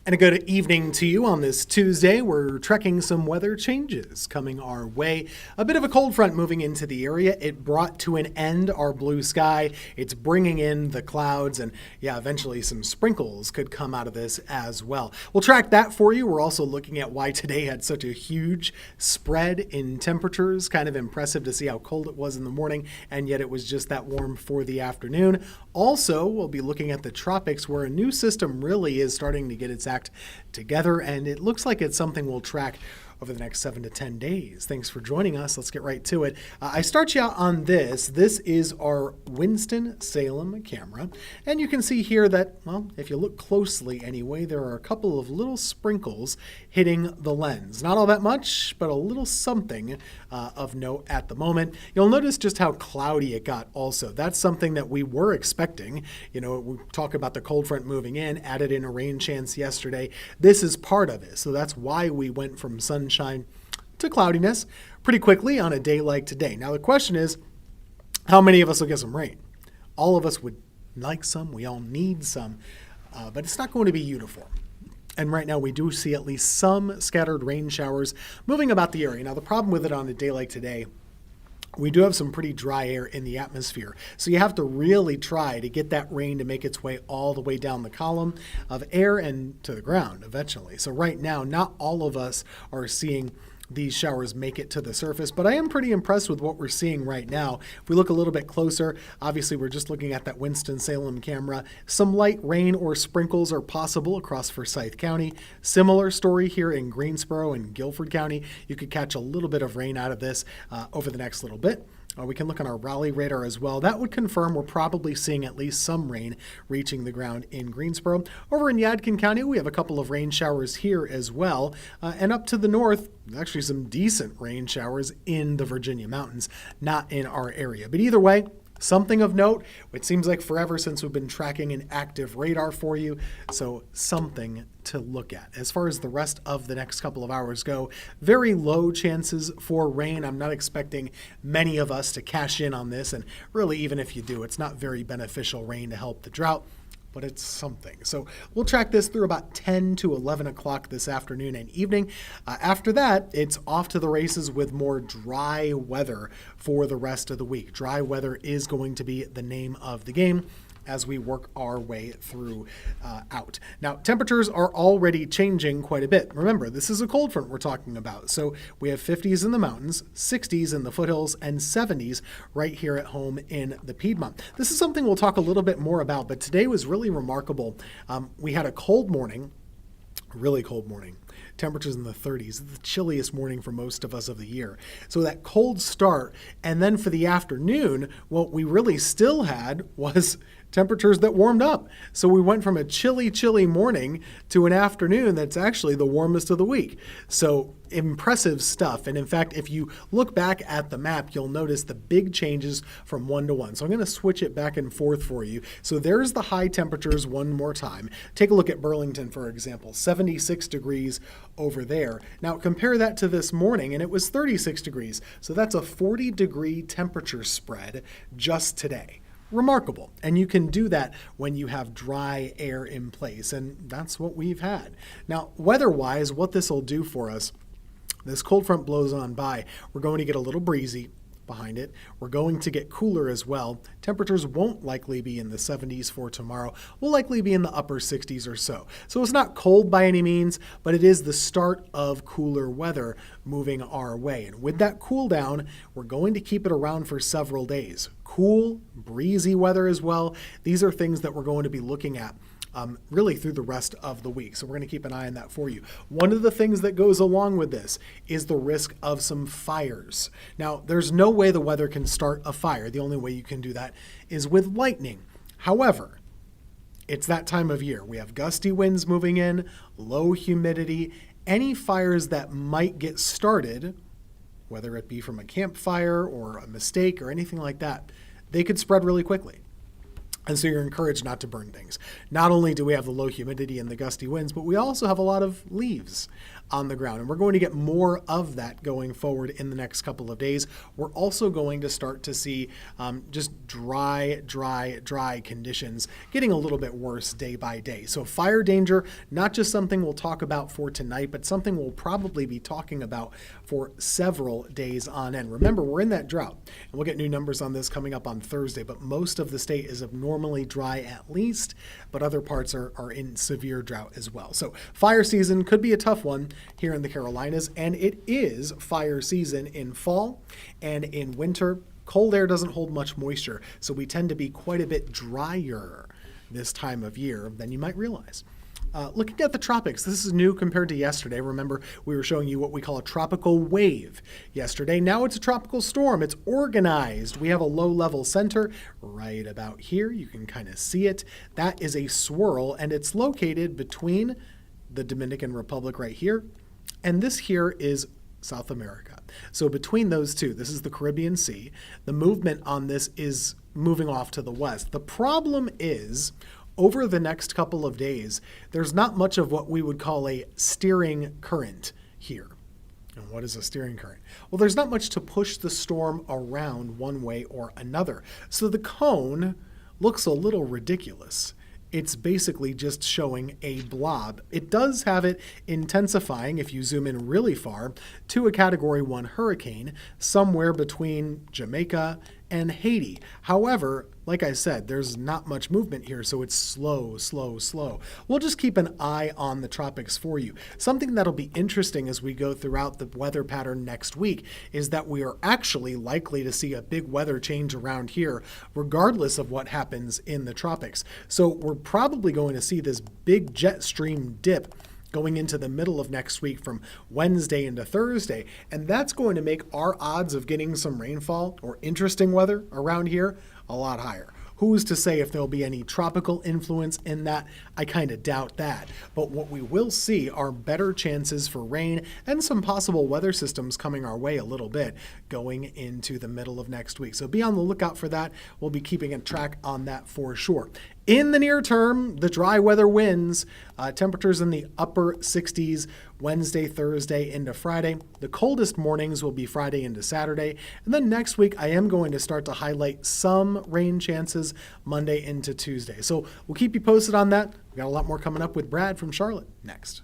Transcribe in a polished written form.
And a good evening to you on this Tuesday. We're trekking some weather changes coming our way. A bit of a cold front moving into the area. It brought to an end our blue sky. It's bringing in the clouds, and eventually some sprinkles could come out of this as well. We'll track that for you. We're also looking at why today had such a huge spread in temperatures. Kind of impressive to see how cold it was in the morning, and yet it was just that warm for the afternoon. Also, we'll be looking at the tropics, where a new system really is starting to get its act together, and it looks like it's something we'll track over the next 7 to 10 days. Thanks for joining us. Let's get right to it. I start you out on this. This is our Winston-Salem camera. And you can see here that, well, if you look closely anyway, there are a couple of little sprinkles hitting the lens. Not all that much, but a little something of note at the moment. You'll notice just how cloudy it got also. That's something that we were expecting. You know, we talk about the cold front moving in, added in a rain chance yesterday. This is part of it. So that's why we went from sunshine to cloudiness pretty quickly on a day like today. Now the question is, how many of us will get some rain? All of us would like some, we all need some, but it's not going to be uniform. And right now we do see at least some scattered rain showers moving about the area. Now the problem with it on a day like today, we do have some pretty dry air in the atmosphere. So you have to really try to get that rain to make its way all the way down the column of air and to the ground eventually. So right now, not all of us are seeing these showers make it to the surface, but I am pretty impressed with what we're seeing right now. If we look a little bit closer, obviously we're just looking at that Winston-Salem camera. Some light rain or sprinkles are possible across Forsyth County. Similar story here in Greensboro and Guilford County. You could catch a little bit of rain out of this over the next little bit. We can look on our Raleigh radar as well. That would confirm we're probably seeing at least some rain reaching the ground in Greensboro. Over in Yadkin County, we have a couple of rain showers here as well. And up to the north, actually some decent rain showers in the Virginia mountains, not in our area. But either way, something of note. It seems like forever since we've been tracking an active radar for you, so something to look at. As far as the rest of the next couple of hours go, very low chances for rain. I'm not expecting many of us to cash in on this, and really even if you do, it's not very beneficial rain to help the drought, but it's something. So we'll track this through about 10 to 11 o'clock this afternoon and evening. After that, it's off to the races with more dry weather for the rest of the week. Dry weather is going to be the name of the game as we work our way through out. Now, temperatures are already changing quite a bit. Remember, this is a cold front we're talking about. So we have 50s in the mountains, 60s in the foothills, and 70s right here at home in the Piedmont. This is something we'll talk a little bit more about, but today was really remarkable. We had a cold morning, really cold morning. Temperatures in the 30s, the chilliest morning for most of us of the year. So that cold start, and then for the afternoon, what we really still had was temperatures that warmed up. So we went from a chilly, chilly morning to an afternoon that's actually the warmest of the week. So impressive stuff. And in fact, if you look back at the map, you'll notice the big changes from 1 to 1. So I'm going to switch it back and forth for you. So there's the high temperatures one more time. Take a look at Burlington, for example, 76 degrees over there. Now compare that to this morning, and it was 36 degrees. So that's a 40-degree temperature spread just today. Remarkable. And you can do that when you have dry air in place, and that's what we've had. Now, weather-wise, what this will do for us, this cold front blows on by. We're going to get a little breezy behind it. We're going to get cooler as well. Temperatures won't likely be in the 70s for tomorrow. We'll likely be in the upper 60s or so. So it's not cold by any means, but it is the start of cooler weather moving our way. And with that cool down, we're going to keep it around for several days. Cool, breezy weather as well. These are things that we're going to be looking at really through the rest of the week. So we're going to keep an eye on that for you. One of the things that goes along with this is the risk of some fires. Now, there's no way the weather can start a fire. The only way you can do that is with lightning. However, it's that time of year. We have gusty winds moving in, low humidity. Any fires that might get started, whether it be from a campfire or a mistake or anything like that, they could spread really quickly. And so you're encouraged not to burn things. Not only do we have the low humidity and the gusty winds, but we also have a lot of leaves on the ground. And we're going to get more of that going forward in the next couple of days. We're also going to start to see just dry conditions getting a little bit worse day by day. So fire danger, not just something we'll talk about for tonight, but something we'll probably be talking about for several days on end. Remember, we're in that drought, and we'll get new numbers on this coming up on Thursday, but most of the state is abnormally dry at least, but other parts are in severe drought as well. So fire season could be a tough one here in the Carolinas, and it is fire season in fall and in winter. Cold air doesn't hold much moisture, so we tend to be quite a bit drier this time of year than you might realize. Looking at the tropics, this is new compared to yesterday. Remember, we were showing you what we call a tropical wave yesterday. Now it's a tropical storm. It's organized. We have a low-level center right about here. You can kind of see it. That is a swirl, and it's located between the Dominican Republic right here, and this here is South America. So between those two, this is the Caribbean Sea. The movement on this is moving off to the west. The problem is, over the next couple of days, there's not much of what we would call a steering current here. And what is a steering current? Well, there's not much to push the storm around one way or another. So the cone looks a little ridiculous. It's basically just showing a blob. It does have it intensifying, if you zoom in really far, to a Category 1 hurricane somewhere between Jamaica and Haiti. However, like I said, there's not much movement here, so it's slow. We'll just keep an eye on the tropics for you. Something that'll be interesting as we go throughout the weather pattern next week is that we are actually likely to see a big weather change around here, regardless of what happens in the tropics. So we're probably going to see this big jet stream dip going into the middle of next week from Wednesday into Thursday, and that's going to make our odds of getting some rainfall or interesting weather around here a lot higher. Who's to say if there'll be any tropical influence in that? I kind of doubt that. But what we will see are better chances for rain and some possible weather systems coming our way a little bit going into the middle of next week. So be on the lookout for that. We'll be keeping a track on that for sure. In the near term, the dry weather wins. Temperatures in the upper 60s Wednesday, Thursday into Friday. The coldest mornings will be Friday into Saturday. And then next week, I am going to start to highlight some rain chances Monday into Tuesday. So we'll keep you posted on that. We've got a lot more coming up with Brad from Charlotte next.